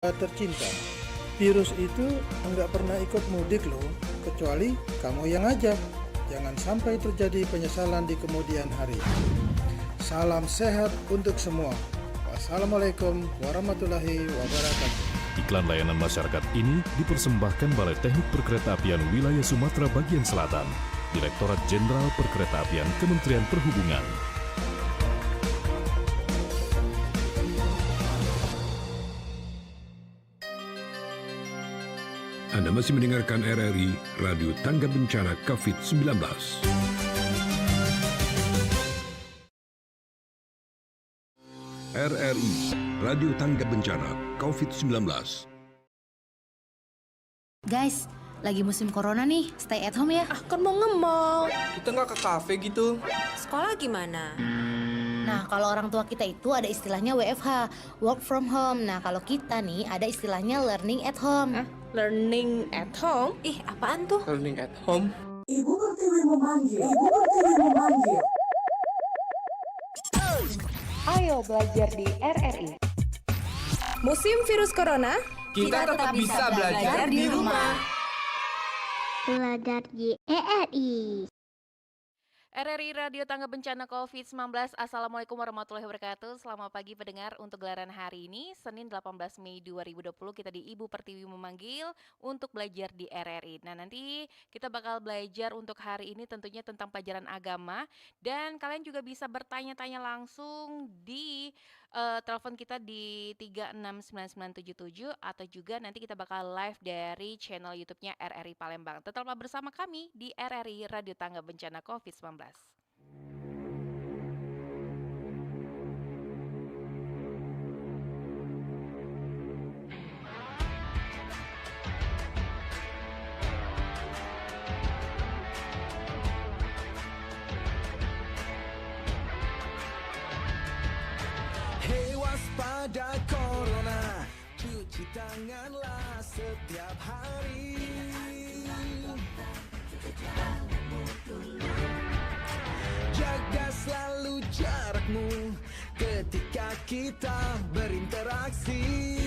Tercinta, virus itu enggak pernah ikut mudik loh, kecuali kamu yang ngajak. Jangan sampai terjadi penyesalan di kemudian hari. Salam sehat untuk semua. Wassalamualaikum warahmatullahi wabarakatuh. Iklan layanan masyarakat ini dipersembahkan Balai Teknik Perkeretaapian Wilayah Sumatera Bagian Selatan, Direktorat Jenderal Perkeretaapian Kementerian Perhubungan. Anda masih mendengarkan RRI Radio Tangga Bencana COVID-19. RRI Radio Tangga Bencana COVID-19. Guys, lagi musim corona nih, stay at home ya. Kan mau nge-mall. Kita nggak ke kafe gitu. Sekolah gimana? Nah, kalau orang tua kita itu ada istilahnya WFH, work from home. Nah, kalau kita nih ada istilahnya learning at home. Learning at home? Ih, apaan tuh? Learning at home. Ibu Pertiwi memanggil. Ibu Pertiwi memanggil. Ayo belajar di RRI. Musim virus corona, Kita tetap bisa belajar di rumah. Belajar di RRI. RRI Radio Tangga Bencana COVID-19. Assalamualaikum warahmatullahi wabarakatuh. Selamat pagi pendengar. Untuk gelaran hari ini, Senin 18 Mei 2020, kita di Ibu Pertiwi memanggil untuk belajar di RRI. Nah, nanti kita bakal belajar untuk hari ini tentunya tentang pelajaran agama. Dan kalian juga bisa bertanya-tanya langsung di telepon kita di 369977, atau juga nanti kita bakal live dari channel YouTube-nya RRI Palembang. Tetaplah bersama kami di RRI Radio Tangga Bencana COVID-19. Hei, waspada corona, cuci tanganlah setiap hari. Jaga selalu jarakmu ketika kita berinteraksi.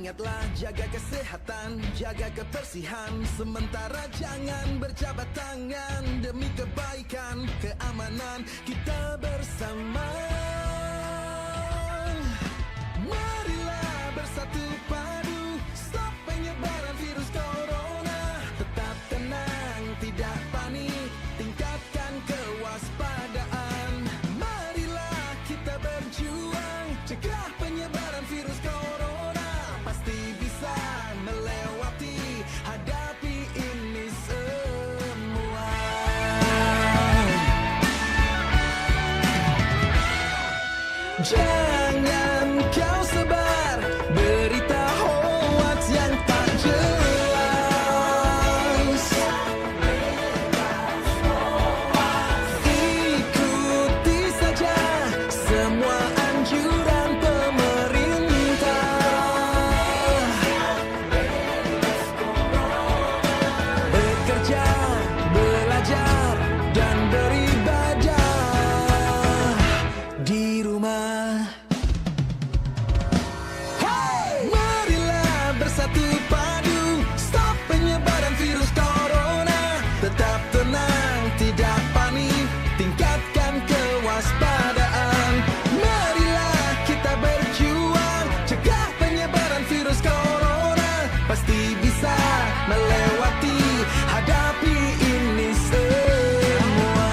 Ingatlah, jaga kesehatan, jaga kebersihan. Sementara jangan berjabat tangan, demi kebaikan, keamanan kita bersama. Marilah bersatu padu, stop penyebaran virus corona. Tetap tenang, tidak panik, tingkatkan kewaspadaan. Marilah kita berjuang, cegah penyebaran virus corona. Pasti bisa melewati, hadapi ini semua. Jangan kau sebar berita hoax yang tak jelas. Ikuti saja semua anjuran pemerintah. Bekerja, belajar, dan beribadah di rumah. Hey! Marilah bersatu padu, stop penyebaran virus corona. Tetap tenang, tidak panik, tingkatkan kewaspadaan. Marilah kita berjuang, cegah penyebaran virus corona. Pasti bisa melewati, hadapi ini semua.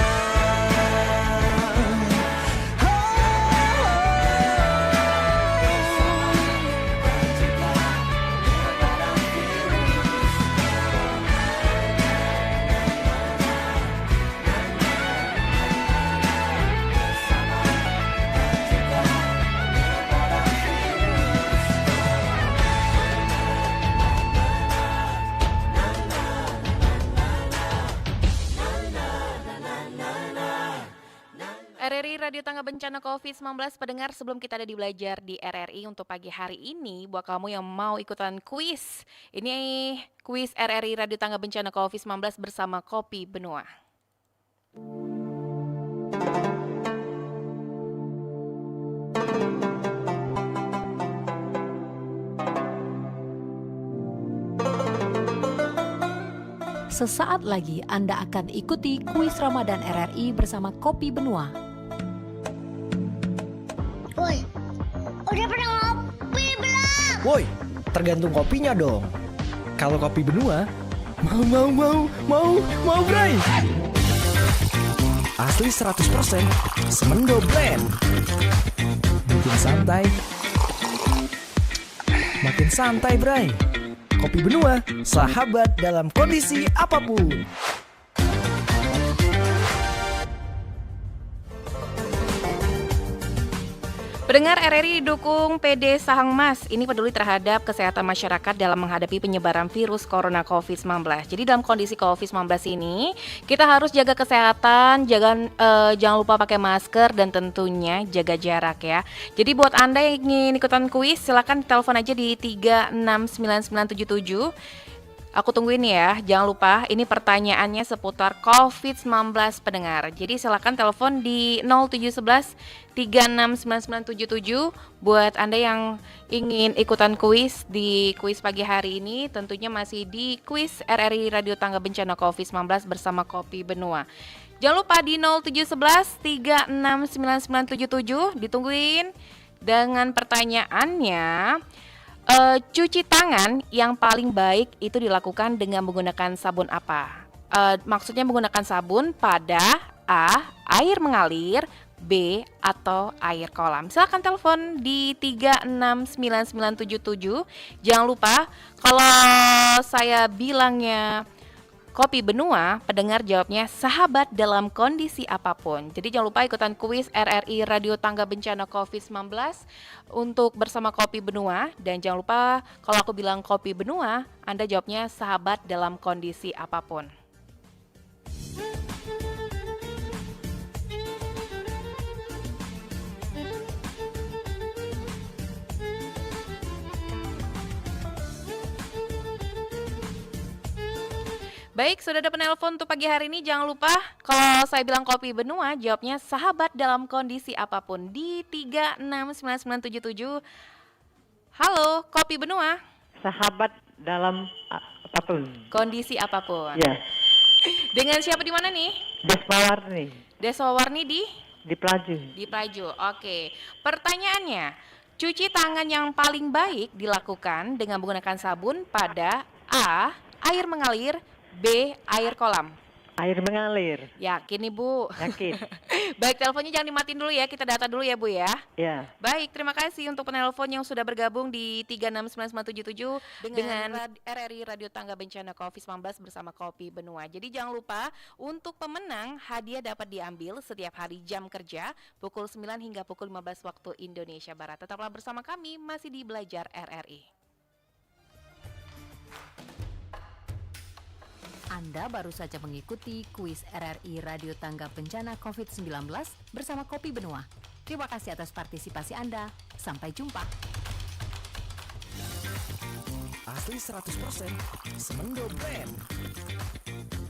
RRI Radio Tangga Bencana COVID-19. Pendengar, sebelum kita ada di belajar di RRI untuk pagi hari ini, buat kamu yang mau ikutan kuis, ini kuis RRI Radio Tangga Bencana COVID-19 bersama Kopi Benua. sesaat lagi Anda akan ikuti kuis Ramadan RRI bersama Kopi Benua. Woi, udah pernah ngopi belum? Woi, tergantung kopinya dong. Kalau kopi Benua, mau Bray. Asli 100% Semendo Blend. Bikin santai, makin santai Bray. Kopi Benua, sahabat dalam kondisi apapun. Pendengar RRI didukung PD Sahang Mas. Ini peduli terhadap kesehatan masyarakat dalam menghadapi penyebaran virus corona COVID-19. Jadi dalam kondisi COVID-19 ini, kita harus jaga kesehatan, jangan lupa pakai masker dan tentunya jaga jarak ya. Jadi buat Anda yang ingin ikutan kuis, silakan telepon aja di 369977. Aku tungguin ya, jangan lupa ini pertanyaannya seputar COVID-19 pendengar. Jadi silakan telepon di 0711 369977 buat Anda yang ingin ikutan kuis di kuis pagi hari ini, tentunya masih di kuis RRI Radio Tangga Bencana COVID-19 bersama Kopi Benua. Jangan lupa di 0711 369977 ditungguin dengan pertanyaannya. Cuci tangan yang paling baik itu dilakukan dengan menggunakan sabun apa? Maksudnya menggunakan sabun pada A. Air mengalir, B. Atau air kolam. Silakan telepon di 369977. Jangan lupa kalau saya bilangnya Kopi Benua, pendengar jawabnya sahabat dalam kondisi apapun. Jadi jangan lupa ikutan kuis RRI Radio Tangga Bencana COVID-19 untuk bersama Kopi Benua. Dan jangan lupa kalau aku bilang Kopi Benua, Anda jawabnya sahabat dalam kondisi apapun. Baik, sudah ada penelpon untuk pagi hari ini. Jangan lupa kalau saya bilang Kopi Benua, jawabnya sahabat dalam kondisi apapun di 369977. Halo, Kopi Benua. Sahabat dalam apapun. Kondisi apapun. Ya. Dengan siapa di mana nih? Desmawarni. Desmawarni di Pelaju. Di Pelaju. Oke. Pertanyaannya, cuci tangan yang paling baik dilakukan dengan menggunakan sabun pada A. Air mengalir, B. Air kolam. Air mengalir. Yakin nih Bu? Yakin. Baik, teleponnya jangan dimatiin dulu ya, kita data dulu ya Bu ya. Ya. Baik, terima kasih untuk penelpon yang sudah bergabung di 369977 dengan RRI Radio Tangga Bencana COVID-19 bersama Kopi Benua. Jadi jangan lupa untuk pemenang hadiah dapat diambil setiap hari jam kerja pukul 9 hingga pukul 15 waktu Indonesia Barat. Tetaplah bersama kami masih di Belajar RRI. Anda baru saja mengikuti kuis RRI Radio Tangga Bencana COVID-19 bersama Kopi Benua. Terima kasih atas partisipasi Anda. Sampai jumpa. Asli 100% Semendo Blend.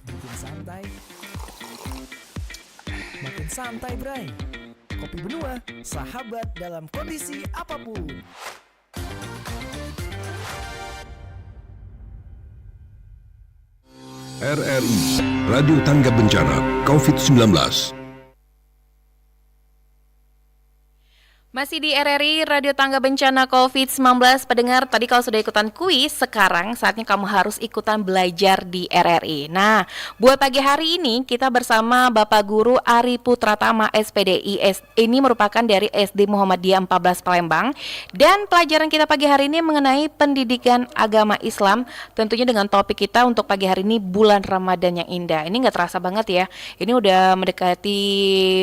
Bikin santai, makin santai Bray. Kopi Benua, sahabat dalam kondisi apapun. RRI Radio Tangga Bencana COVID-19. Masih di RRI Radio Tangga Bencana COVID-19. Pendengar, tadi kalau sudah ikutan kuis, sekarang saatnya kamu harus ikutan belajar di RRI. Nah, buat pagi hari ini kita bersama Bapak Guru Ari Putratama SPDI. Ini merupakan dari SD Muhammadiyah 14 Palembang. Dan pelajaran kita pagi hari ini mengenai pendidikan agama Islam. Tentunya dengan topik kita untuk pagi hari ini bulan Ramadan yang indah. Ini gak terasa banget ya. Ini udah mendekati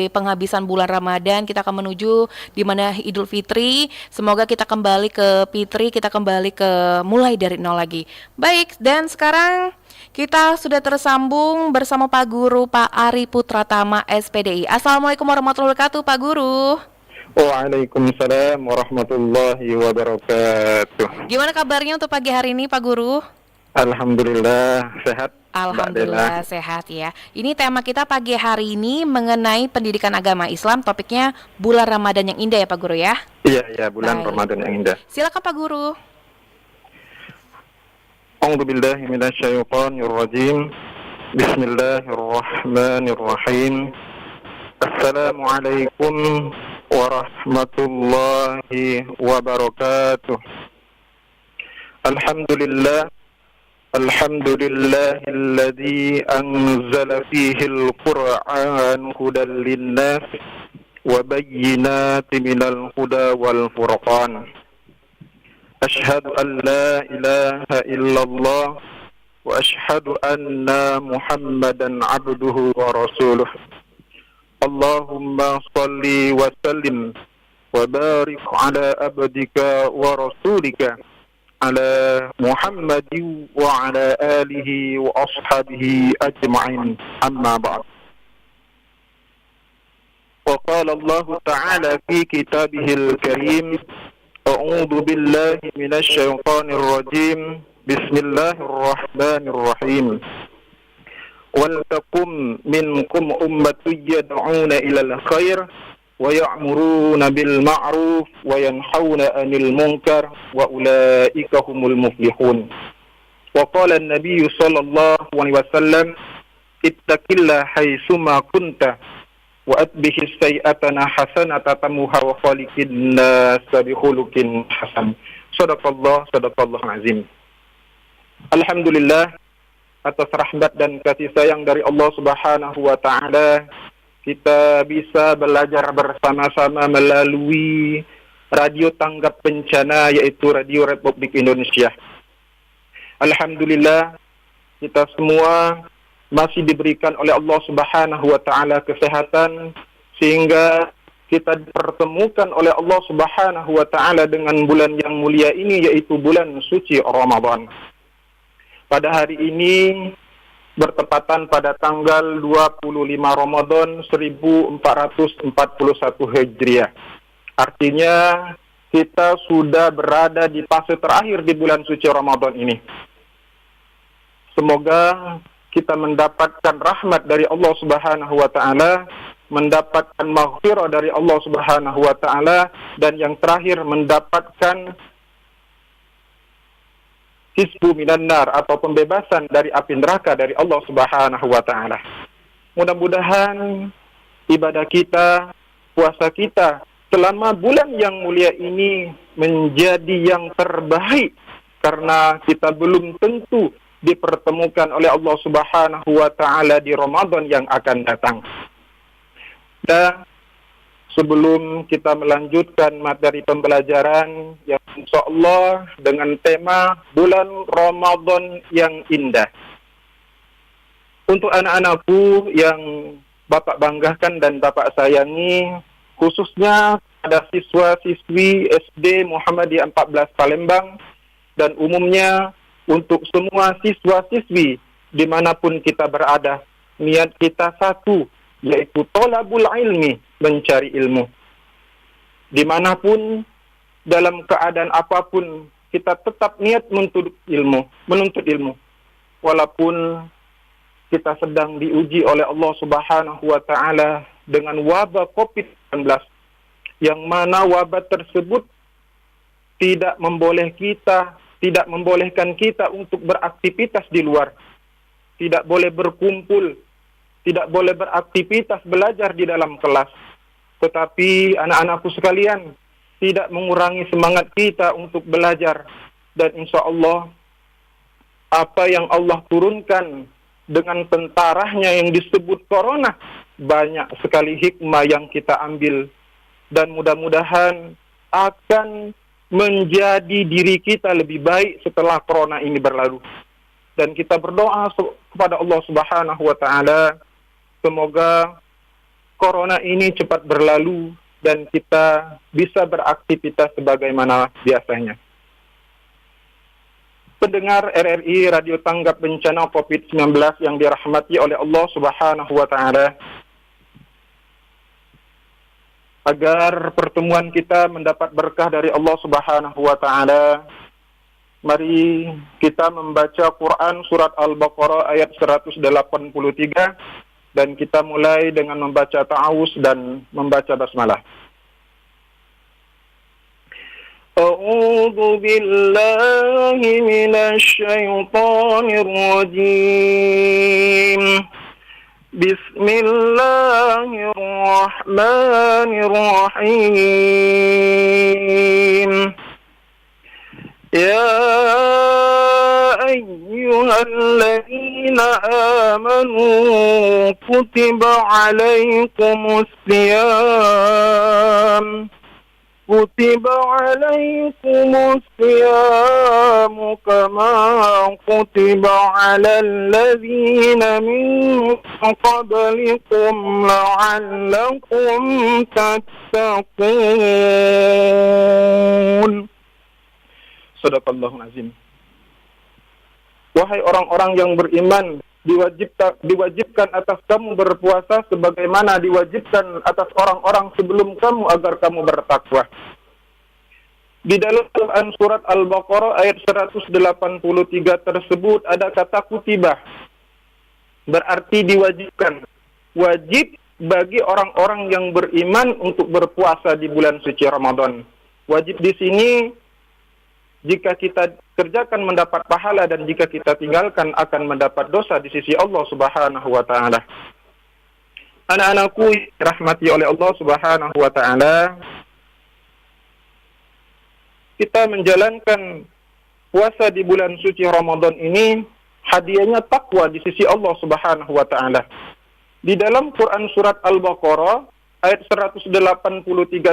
penghabisan bulan Ramadan. Kita akan menuju di mana Idul Fitri. Semoga kita kembali ke Fitri, kita kembali ke mulai dari nol lagi. Baik, dan sekarang kita sudah tersambung bersama Pak Guru Pak Ari Putratama SPDI. Assalamualaikum warahmatullahi wabarakatuh Pak Guru. Waalaikumsalam warahmatullahi wabarakatuh. Gimana kabarnya untuk pagi hari ini Pak Guru? Alhamdulillah sehat. Alhamdulillah sehat ya. Ini tema kita pagi hari ini mengenai pendidikan agama Islam. Topiknya bulan Ramadan yang indah ya Pak Guru ya. Iya bulan Ramadan yang indah. Silakan Pak Guru. A'udzubillahi minasyaitonirrajim. Bismillahirrahmanirrahim. Assalamualaikum warahmatullahi wabarakatuh. Alhamdulillah. Alhamdulillahilladzi anzala fihil Qur'an hudan linnas wa bayyinatin minal huda wal furqan. Asyhadu an la ilaha illallah wa asyhadu anna Muhammadan abduhu wa rasuluh. Allahumma salli wa sallim wa barik ala abdika wa rasulika ala Muhammadin wa ala alihi wa ashabihi ajma'in, amma ba'd. Wa qala Allah ta'ala fi kitabihil karim, a'udzu billahi minasy syaithanir rajim, bismillahirrahmanirrahim. Wal takum minkum ummatun yad'una ilal khair wa ya'muruna bil ma'ruf wa yanhauna 'anil munkar wa ulaika humul muflihun. Wa qala an-nabiy sallallahu alaihi wasallam, ittaqillaha haitsuma kunta wa atbihi sayyi'atana hasanatan tamuha wa khaliqin nas bi khuluqin hasan. Sadaqallahu azim. Alhamdulillah, atas rahmat dan kasih sayang dari Allah Subhanahu wa taala, kita bisa belajar bersama-sama melalui radio tanggap bencana, yaitu Radio Republik Indonesia. Alhamdulillah, kita semua masih diberikan oleh Allah Subhanahu wa taala kesehatan, sehingga kita dipertemukan oleh Allah Subhanahu wa taala dengan bulan yang mulia ini, yaitu bulan suci Ramadan. Pada hari ini bertepatan pada tanggal 25 Ramadan 1441 Hijriah. Artinya kita sudah berada di fase terakhir di bulan suci Ramadan ini. Semoga kita mendapatkan rahmat dari Allah Subhanahu wa taala, mendapatkan maghfirah dari Allah Subhanahu wa taala, dan yang terakhir mendapatkan hisbu minan nar, atau pembebasan dari api neraka dari Allah Subhanahu wa taala. Mudah-mudahan ibadah kita, puasa kita selama bulan yang mulia ini menjadi yang terbaik, karena kita belum tentu dipertemukan oleh Allah Subhanahu wa taala di Ramadan yang akan datang. Dan sebelum kita melanjutkan materi pembelajaran yang insyaallah dengan tema bulan Ramadan yang indah, untuk anak-anakku yang Bapak banggakan dan Bapak sayangi, khususnya ada siswa-siswi SD Muhammadiyah 14 Palembang, dan umumnya untuk semua siswa-siswi dimanapun kita berada, niat kita satu, yaitu tolabul ilmi, mencari ilmu. Dimanapun, dalam keadaan apapun, kita tetap niat menuntut ilmu. Walaupun kita sedang diuji oleh Allah Subhanahu wa taala dengan wabah COVID-19, yang mana wabah tersebut tidak membolehkan kita untuk beraktivitas di luar, tidak boleh berkumpul, tidak boleh beraktivitas belajar di dalam kelas. Tetapi anak-anakku sekalian, tidak mengurangi semangat kita untuk belajar. Dan insya Allah, apa yang Allah turunkan dengan tentaranya yang disebut corona, banyak sekali hikmah yang kita ambil. Dan mudah-mudahan akan menjadi diri kita lebih baik setelah corona ini berlalu. Dan kita berdoa kepada Allah Subhanahu wa taala, semoga corona ini cepat berlalu dan kita bisa beraktivitas sebagaimana biasanya. Pendengar RRI Radio Tanggap Bencana COVID-19 yang dirahmati oleh Allah Subhanahu wa taala, agar pertemuan kita mendapat berkah dari Allah Subhanahu wa taala, mari kita membaca Quran surat Al-Baqarah ayat 183, dan kita mulai dengan membaca ta'awuz dan membaca basmalah. أعوذ بالله من الشيطان الرجيم بسم الله الرحمن الرحيم يا أيها الذين آمنوا كتب عليكم الصيام كما كتب على الذين من قبلكم لعلكم تتقون. Sadaqallahul azim. Wahai orang-orang yang beriman, diwajibkan atas kamu berpuasa sebagaimana diwajibkan atas orang-orang sebelum kamu agar kamu bertakwa. Di dalam Quran surat Al-Baqarah ayat 183 tersebut ada kata kutibah. Berarti diwajibkan. Wajib bagi orang-orang yang beriman untuk berpuasa di bulan suci Ramadan. Wajib di sini jika kita kerjakan mendapat pahala dan jika kita tinggalkan akan mendapat dosa di sisi Allah Subhanahu wa taala. Anak-anakku dirahmati oleh Allah Subhanahu wa taala, kita menjalankan puasa di bulan suci Ramadan ini hadiahnya takwa di sisi Allah Subhanahu wa taala. Di dalam Quran surat Al-Baqarah ayat 183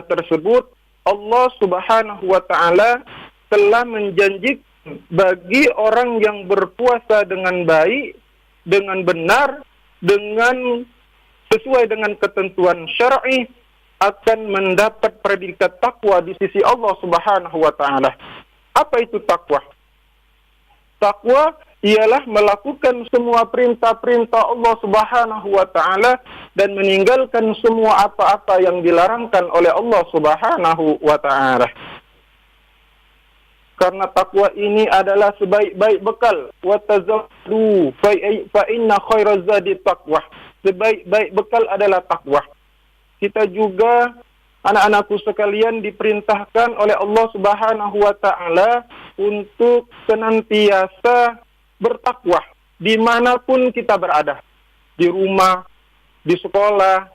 tersebut Allah Subhanahu wa taala telah menjanjikan bagi orang yang berpuasa dengan baik, dengan benar, dengan sesuai dengan ketentuan syar'i akan mendapat predikat takwa di sisi Allah Subhanahu wa taala. Apa itu takwa? Takwa ialah melakukan semua perintah-perintah Allah Subhanahu wa taala dan meninggalkan semua apa-apa yang dilarangkan oleh Allah Subhanahu wa taala. Karena takwa ini adalah sebaik-baik bekal. Wa tazawwadu fa inna khairaz zadi taqwa. Sebaik-baik bekal adalah takwa. Kita juga anak-anakku sekalian diperintahkan oleh Allah Subhanahu wa taala untuk senantiasa bertakwa dimanapun kita berada. Di rumah, di sekolah,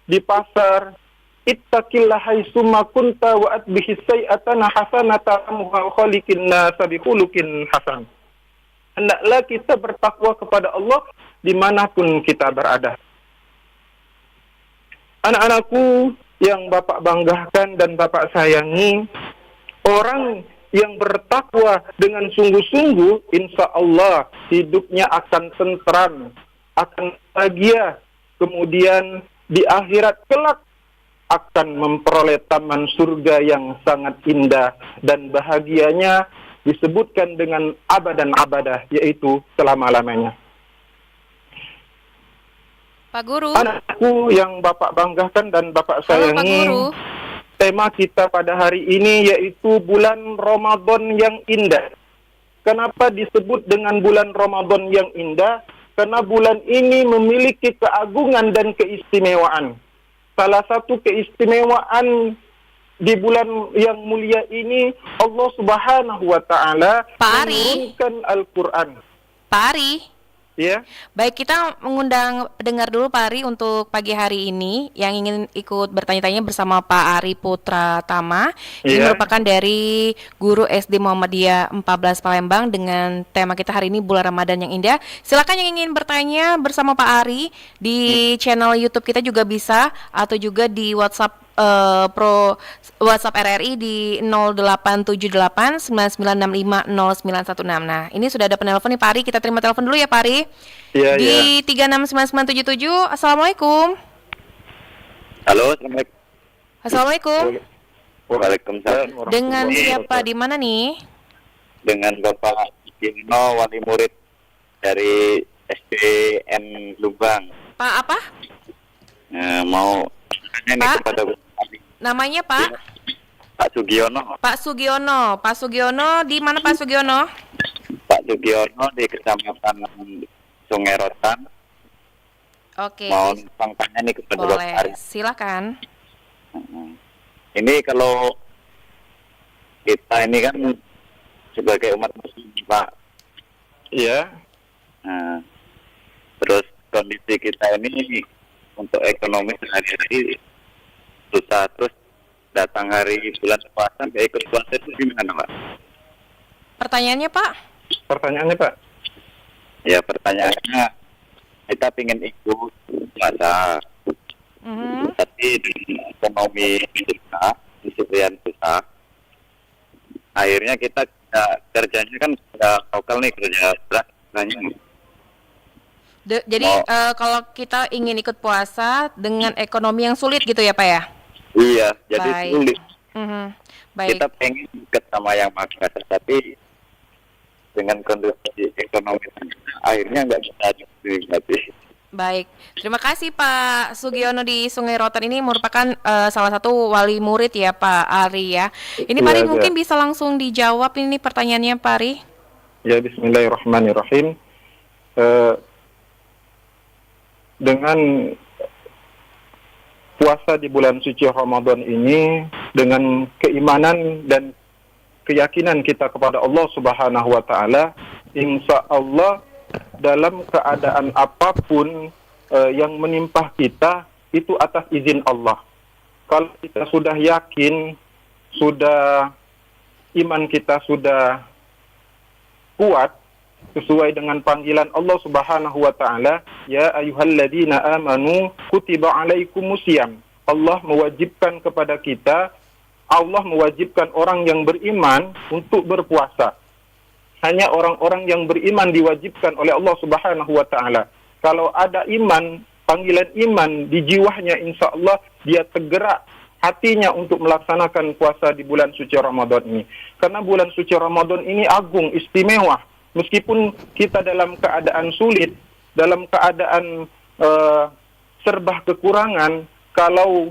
di pasar. Ittaqillah haitsuma kunta wa atbihi sayyi'atan hasanatan wa khaliqin nas bi khuluqin hasan. Hendaklah kita bertakwa kepada Allah dimanapun kita berada. Anak-anakku yang Bapak banggakan dan Bapak sayangi, orang yang bertakwa dengan sungguh-sungguh, insya Allah hidupnya akan tentram, akan bahagia, kemudian di akhirat kelak akan memperoleh taman surga yang sangat indah dan bahagianya disebutkan dengan abadan abadah, yaitu selama-lamanya. Pak Guru. Anakku yang Bapak banggakan dan Bapak sayangi, tema kita pada hari ini yaitu bulan Ramadan yang indah. Kenapa disebut dengan bulan Ramadan yang indah? Karena bulan ini memiliki keagungan dan keistimewaan. Salah satu keistimewaan di bulan yang mulia ini, Allah Subhanahu wa taala menurunkan Al-Qur'an. Pak Ari. Ya. Baik, kita mengundang pendengar dulu Pak Ari untuk pagi hari ini yang ingin ikut bertanya-tanya bersama Pak Ari Putra Tama. Ini merupakan dari Guru SD Muhammadiyah 14 Palembang dengan tema kita hari ini bulan Ramadan yang indah. Silakan yang ingin bertanya bersama Pak Ari di channel YouTube kita juga bisa, atau juga di WhatsApp WhatsApp RRI di 0878 9965 0916. Nah, ini sudah ada penelpon nih Pak Ari, kita terima telepon dulu ya Pak Ari. Iya, di 369977. Assalamualaikum. Halo, Assalamualaikum. Waalaikumsalam. Dengan siapa, di mana nih? Dengan Bapak Gino, wali murid dari SDN Lubang. Pak apa? Mau tanya nih kepada namanya Pak? Pak Sugiono. Pak Sugiono. Pak Sugiono di mana Pak Sugiono? Pak Sugiono di Kecamatan Sungai Rotan. Oke. Mau tanya nih kepada Bapak Ari. Silakan. Ini kalau kita ini kan sebagai umat muslim, Pak. Iya. Nah, terus kondisi kita ini untuk ekonomi sehari-hari susah, terus datang hari bulan puasa nggak ikut puasa itu gimana, Pak? Pertanyaannya, Pak? Pertanyaannya, Pak? Ya, pertanyaannya kita pengen ikut puasa, tapi dengan ekonomi susah, disiplin susah, akhirnya kita kerjanya kan sudah lokal nih, kerja berat banyak. Jadi kalau kita ingin ikut puasa dengan ekonomi yang sulit gitu ya, Pak ya? Iya, jadi Baik. sulit. Baik. Kita pengen dekat sama yang Maha Kuasa, tapi dengan kondisi ekonomi akhirnya nggak bisa dinikmati. Baik, terima kasih Pak Sugiono di Sungai Rotan. Ini merupakan salah satu wali murid ya Pak Ari ya. Ini Pak Ari Iya, mungkin iya. bisa langsung dijawab ini pertanyaannya Pak Ari. Ya, bismillahirrahmanirrahim. Dengan puasa di bulan suci Ramadan ini, dengan keimanan dan keyakinan kita kepada Allah Subhanahu wa taala, insya Allah dalam keadaan apapun yang menimpa kita itu atas izin Allah. Kalau kita sudah yakin, sudah iman kita sudah kuat sesuai dengan panggilan Allah Subhanahu wa taala, ya ayyuhalladzina amanu kutiba alaikumusiyam. Allah mewajibkan kepada kita, Allah mewajibkan orang yang beriman untuk berpuasa. Hanya orang-orang yang beriman diwajibkan oleh Allah Subhanahu wa taala. Kalau ada iman, panggilan iman di jiwanya, insya Allah dia tergerak hatinya untuk melaksanakan puasa di bulan suci Ramadan ini. Karena bulan suci Ramadan ini agung, istimewa. Meskipun kita dalam keadaan sulit, dalam keadaan serba kekurangan, kalau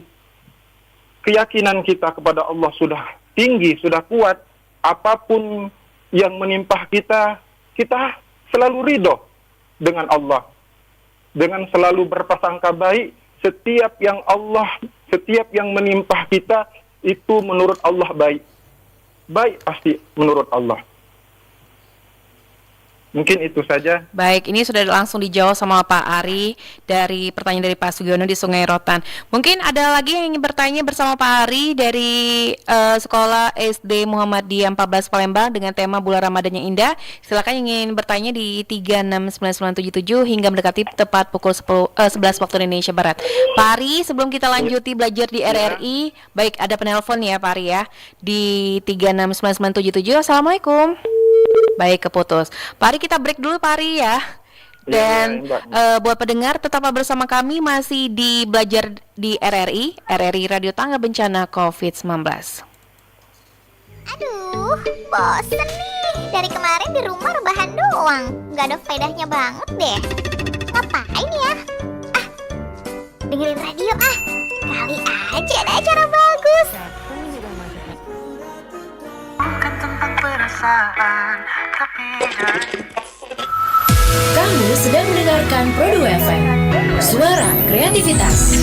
keyakinan kita kepada Allah sudah tinggi, sudah kuat, apapun yang menimpa kita, kita selalu ridho dengan Allah. Dengan selalu berprasangka baik, setiap yang menimpa kita, itu menurut Allah baik. Baik pasti menurut Allah. Mungkin itu saja. Baik, ini sudah langsung dijawab sama Pak Ari dari pertanyaan dari Pak Sugiono di Sungai Rotan. Mungkin ada lagi yang ingin bertanya bersama Pak Ari dari Sekolah SD Muhammadiyah 14 Palembang dengan tema Bulan Ramadan yang Indah. Silakan yang ingin bertanya di 369977 hingga mendekati tepat pukul 11 waktu Indonesia Barat. Pak Ari, sebelum kita lanjuti belajar di RRI, baik ada penelpon ya Pak Ari ya di 369977. Assalamualaikum. Baik, keputus. Pak Ari, kita break dulu Pak Ari ya. Dan buat pendengar tetaplah bersama kami masih di belajar di RRI Radio Tangga Bencana COVID-19. Aduh, bosen nih. Dari kemarin di rumah rebahan doang. Gak ada faedahnya banget deh. Ngapain ya? Dengerin radio ah. Kali aja ada acara bagus. Bukan tentang perasaan, tapi Kamu sedang mendengarkan Pro 2 FM, suara kreativitas.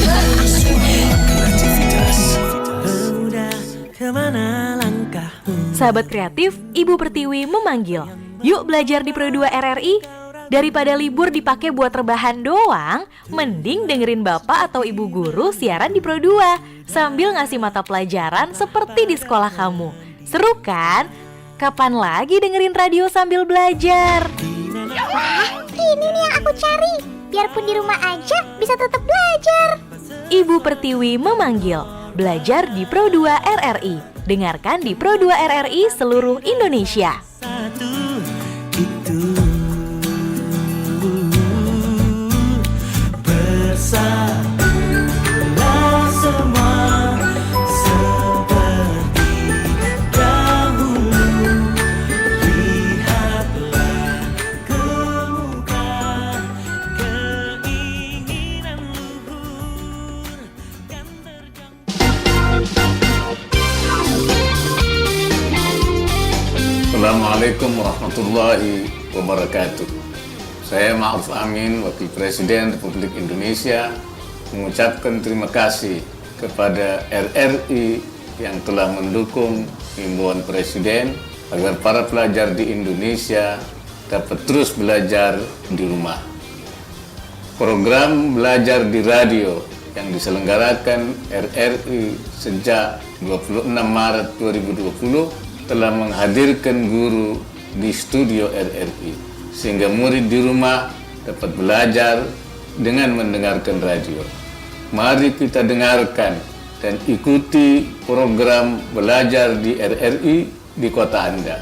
Sahabat kreatif, Ibu Pertiwi memanggil. Yuk belajar di Pro 2 RRI. Daripada libur dipakai buat rebahan doang, mending dengerin bapak atau ibu guru siaran di Pro 2 sambil ngasih mata pelajaran seperti di sekolah kamu. Seru kan? Kapan lagi dengerin radio sambil belajar? Wah, ini nih yang aku cari. Biarpun di rumah aja bisa tetap belajar. Ibu Pertiwi memanggil. Belajar di Pro 2 RRI. Dengarkan di Pro 2 RRI seluruh Indonesia. bersamalah semua seperti dahulu. Lihatlah ke muka keinginan luhur kan Assalamualaikum warahmatullahi wabarakatuh. Saya Ma'ruf Amin, Wakil Presiden Republik Indonesia, mengucapkan terima kasih kepada RRI yang telah mendukung himbauan Presiden agar para pelajar di Indonesia dapat terus belajar di rumah. Program belajar di radio yang diselenggarakan RRI sejak 26 Maret 2020 telah menghadirkan guru di studio RRI, sehingga murid di rumah dapat belajar dengan mendengarkan radio. Mari kita dengarkan dan ikuti program belajar di RRI di kota Anda.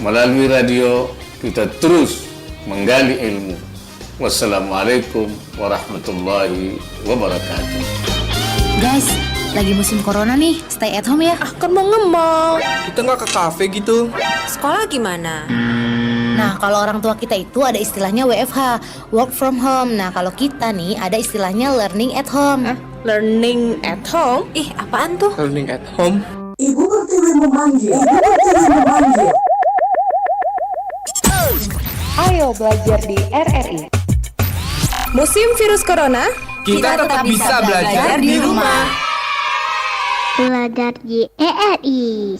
Melalui radio, kita terus menggali ilmu. Wassalamualaikum warahmatullahi wabarakatuh. Guys, lagi musim corona nih, stay at home ya. Kan mau nge-mall. Kita nggak ke kafe gitu. Sekolah gimana? Nah, kalau orang tua kita itu ada istilahnya WFH, work from home. Nah, kalau kita nih ada istilahnya learning at home. Learning at home? Ih, apaan tuh? Learning at home. Ibu Pertiwi memanggil. Ibu Pertiwi memanggil. Ayo belajar di RRI. Musim virus corona, Kita tetap bisa belajar di rumah. Belajar di RRI.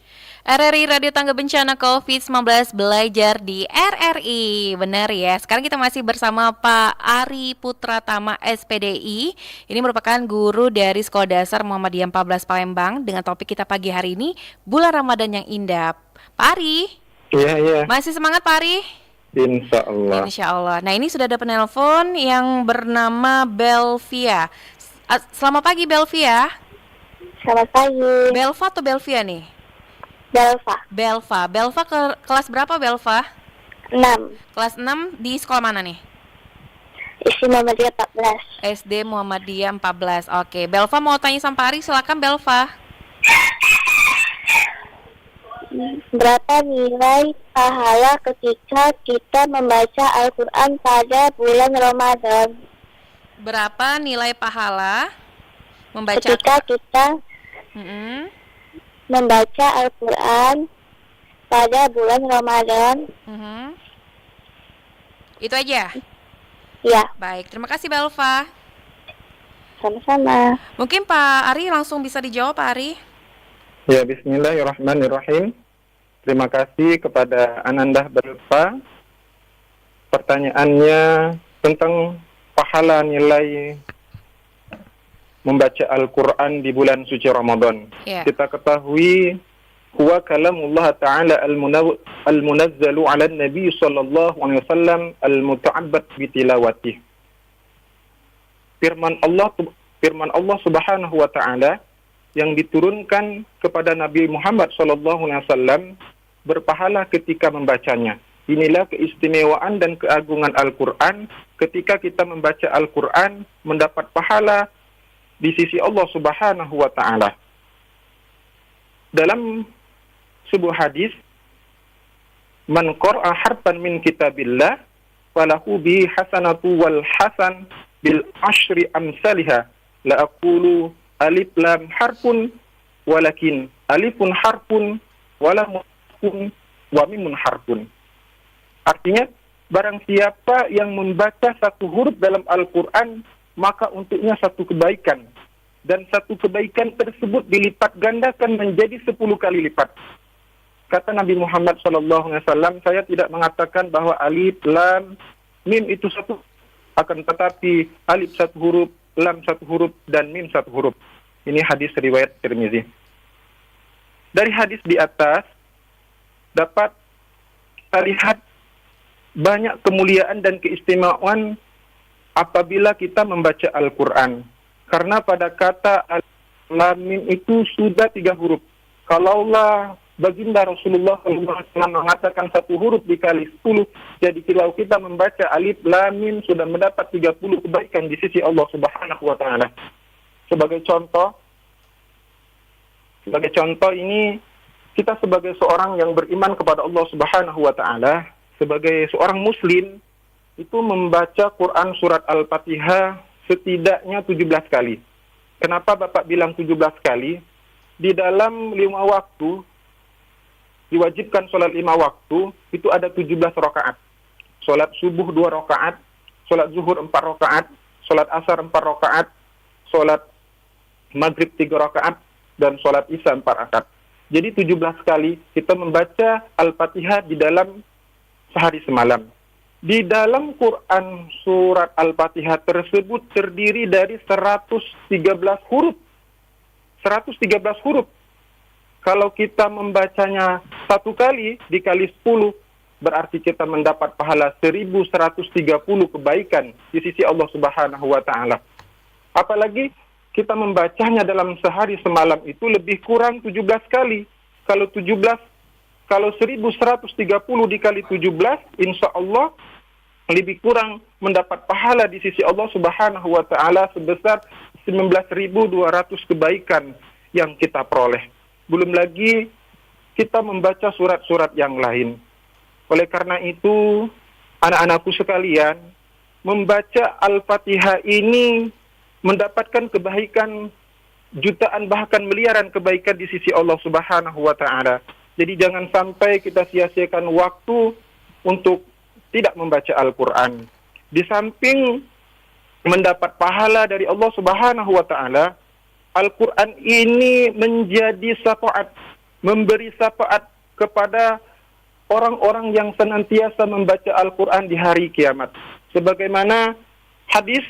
RRI Radio Tangga Bencana COVID-19 belajar di RRI. Benar ya, sekarang kita masih bersama Pak Ari Putratama SPDI. Ini merupakan guru dari Sekolah Dasar Muhammadiyah 14 Palembang. Dengan topik kita pagi hari ini, Bulan Ramadan yang Indah. Pak Ari, Iya. masih semangat Pak Ari? Insya Allah. Insya Allah. Nah, ini sudah ada penelpon yang bernama Belvia. Selamat pagi Belvia. Selamat pagi. Belva atau Belvia nih? Belva. Belva ke kelas berapa Belva? 6. Kelas 6 di sekolah mana nih? SD Muhammadiyah 14. SD Muhammadiyah 14. Oke, Belva mau tanya sama Pak Ari, silakan Belva. Berapa nilai pahala ketika kita membaca Al-Quran pada bulan Ramadan? Berapa nilai pahala membaca ketika kita membaca Al-Quran pada bulan Ramadan? Itu aja? Ya. Baik, terima kasih Belva. Sama-sama. Mungkin Pak Ari langsung bisa dijawab Pak Ari. Ya, bismillahirrahmanirrahim. Terima kasih kepada Ananda Belva. Pertanyaannya tentang pahala nilai membaca Al-Quran di bulan suci Ramadan. Kita ketahui huwa kalamullah ta'ala al-munazzalu ala nabi sallallahu alaihi wasallam al-muta'abbad bitilawatih. Firman Allah subhanahu wa ta'ala yang diturunkan kepada Nabi Muhammad sallallahu alaihi wasallam berpahala ketika membacanya. Inilah keistimewaan dan keagungan Al-Quran. Ketika kita membaca Al-Quran, mendapat pahala di sisi Allah Subhanahu wa Ta'ala. Dalam sebuah hadis, man qara'a harfan min kitabillah falahu bi hasanatu wal hasan bil ashri amsalha la aqulu alif lam harfun walakin alifun harfun walam harfun wa mimun harfun. Artinya, barang siapa yang membaca satu huruf dalam Al-Quran, maka untuknya satu kebaikan. Dan satu kebaikan tersebut dilipat gandakan menjadi 10 kali lipat. Kata Nabi Muhammad SAW, saya tidak mengatakan bahwa alif, lam, mim itu satu. Akan tetapi alif satu huruf, lam satu huruf, dan mim satu huruf. Ini hadis riwayat Tirmizi. Dari hadis di atas, dapat kita lihat banyak kemuliaan dan keistimewaan apabila kita membaca Al-Quran. Karena pada kata Lam Mim itu sudah 3 huruf. Kalaulah baginda Rasulullah SAW mengatakan satu huruf dikali 10, jadi kalau kita membaca Alif Lam Mim sudah mendapat 30 kebaikan di sisi Allah Subhanahu wa Ta'ala. Sebagai contoh ini, kita sebagai seorang yang beriman kepada Allah Subhanahu wa Ta'ala, sebagai seorang muslim, itu membaca Quran surat Al-Fatihah setidaknya 17 kali. Kenapa Bapak bilang 17 kali? Di dalam 5 waktu, diwajibkan sholat 5 waktu, itu ada 17 rakaat. Sholat subuh 2 rakaat, sholat zuhur 4 rakaat, sholat asar 4 rakaat, sholat maghrib 3 rakaat, dan sholat isya 4 rakaat. Jadi 17 kali kita membaca Al-Fatihah di dalam sehari semalam. Di dalam Quran surat Al-Fatihah tersebut terdiri dari 113 huruf. 113 huruf. Kalau kita membacanya 1 kali dikali 10, berarti kita mendapat pahala 1130 kebaikan di sisi Allah Subhanahu wa Ta'ala. Apalagi kita membacanya dalam sehari semalam itu lebih kurang 17 kali. Kalau 1130 dikali 17, insya Allah lebih kurang mendapat pahala di sisi Allah Subhanahu wa Ta'ala sebesar 19.200 kebaikan yang kita peroleh. Belum lagi kita membaca surat-surat yang lain. Oleh karena itu, anak-anakku sekalian, membaca Al-Fatihah ini mendapatkan kebaikan jutaan bahkan miliaran kebaikan di sisi Allah Subhanahu wa Ta'ala. Jadi jangan sampai kita sia-siakan waktu untuk tidak membaca Al-Quran. Di samping mendapat pahala dari Allah Subhanahu wa Ta'ala, Al-Quran ini menjadi syafaat, memberi syafaat kepada orang-orang yang senantiasa membaca Al-Quran di hari kiamat. Sebagaimana hadis,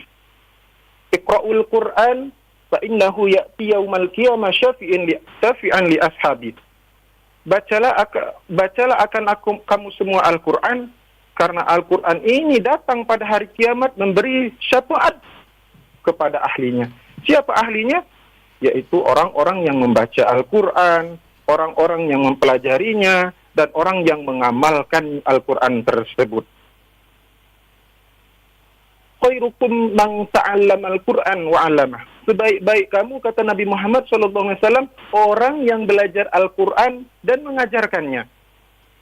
Iqra'ul Quran fa innahu ya'ti yaumal qiyamah syafi'an li ashabi. Bacalah akan kamu semua Al-Quran, karena Al-Quran ini datang pada hari kiamat memberi syafaat kepada ahlinya. Siapa ahlinya? Yaitu orang-orang yang membaca Al-Quran, orang-orang yang mempelajarinya, dan orang yang mengamalkan Al-Quran tersebut. Khairukum man ta'allama Al-Quran wa 'allamah. Sebaik-baik kamu, kata Nabi Muhammad SAW, orang yang belajar Al-Quran dan mengajarkannya.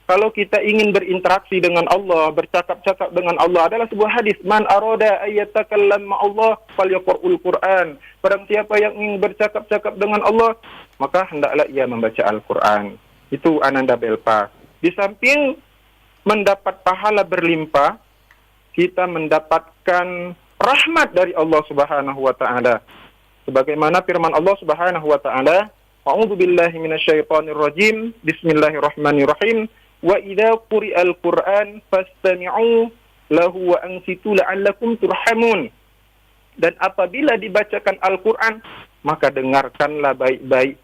Kalau kita ingin berinteraksi dengan Allah, bercakap-cakap dengan Allah, adalah sebuah hadis, man arada ayyatakallam ma'allah falyaqra'ul Qur'an. Barang siapa yang ingin bercakap-cakap dengan Allah, maka hendaklah ia membaca Al-Quran. Itu Ananda Belpa. Di samping mendapat pahala berlimpah, kita mendapatkan rahmat dari Allah Subhanahu wa Ta'ala. Sebagaimana firman Allah Subhanahu wa Ta'ala, A'udzu billahi minasyaitonir rajim. Bismillahirrahmanirrahim. Wa idza quri'al Qur'an fastami'u lahu wa ansitu la'allakum turhamun. Dan apabila dibacakan Al-Qur'an, maka dengarkanlah baik-baik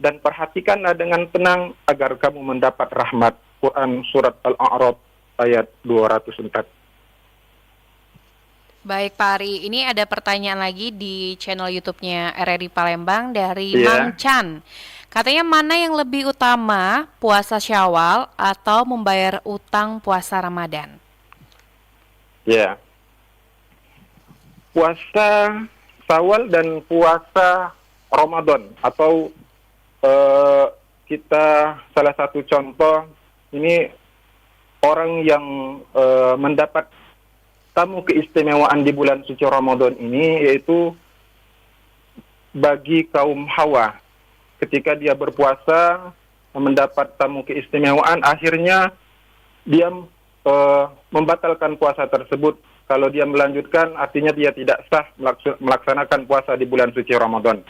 dan perhatikanlah dengan tenang agar kamu mendapat rahmat. Quran surat Al-A'raf ayat 204. Baik Pak Ari, ini ada pertanyaan lagi di channel YouTube-nya RRI Palembang dari Iya. Mang Chan. Katanya mana yang lebih utama, puasa Syawal atau membayar utang puasa Ramadan? Ya. Puasa Syawal dan puasa Ramadan atau kita salah satu contoh ini orang yang mendapat tamu keistimewaan di bulan suci Ramadan ini, yaitu bagi kaum Hawa. Ketika dia berpuasa mendapat tamu keistimewaan, akhirnya dia membatalkan puasa tersebut. Kalau dia melanjutkan, artinya dia tidak sah melaksanakan puasa di bulan suci Ramadan.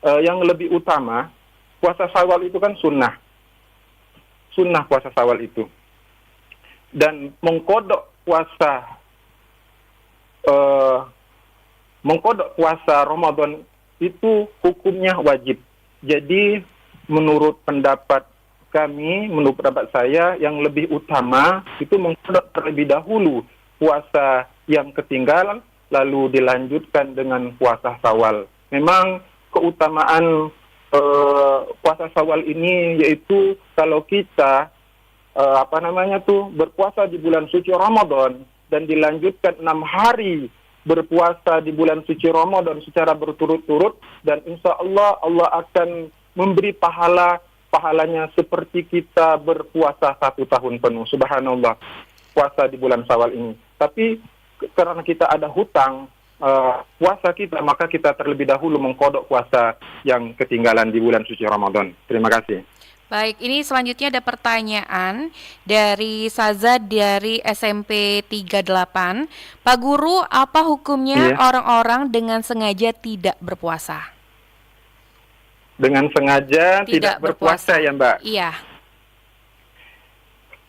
Yang lebih utama, puasa Syawal itu kan sunnah. Sunnah puasa Syawal itu. Dan mengkodok puasa Ramadan itu hukumnya wajib. Jadi menurut pendapat kami, menurut pendapat saya, yang lebih utama itu mengkodok terlebih dahulu puasa yang ketinggalan, lalu dilanjutkan dengan puasa Syawal. Memang keutamaan puasa Syawal ini yaitu kalau kita berpuasa di bulan suci Ramadan dan dilanjutkan 6 hari berpuasa di bulan suci Ramadan secara berturut-turut, dan insya Allah Allah akan memberi pahalanya seperti kita berpuasa 1 tahun penuh. Subhanallah, puasa di bulan Syawal ini. Tapi karena kita ada hutang puasa kita, maka kita terlebih dahulu mengkodok puasa yang ketinggalan di bulan suci Ramadan. Terima kasih. Baik, ini selanjutnya ada pertanyaan dari Saza dari SMP 38. Pak Guru, apa hukumnya orang-orang dengan sengaja tidak berpuasa? Dengan sengaja tidak berpuasa ya Mbak. Iya.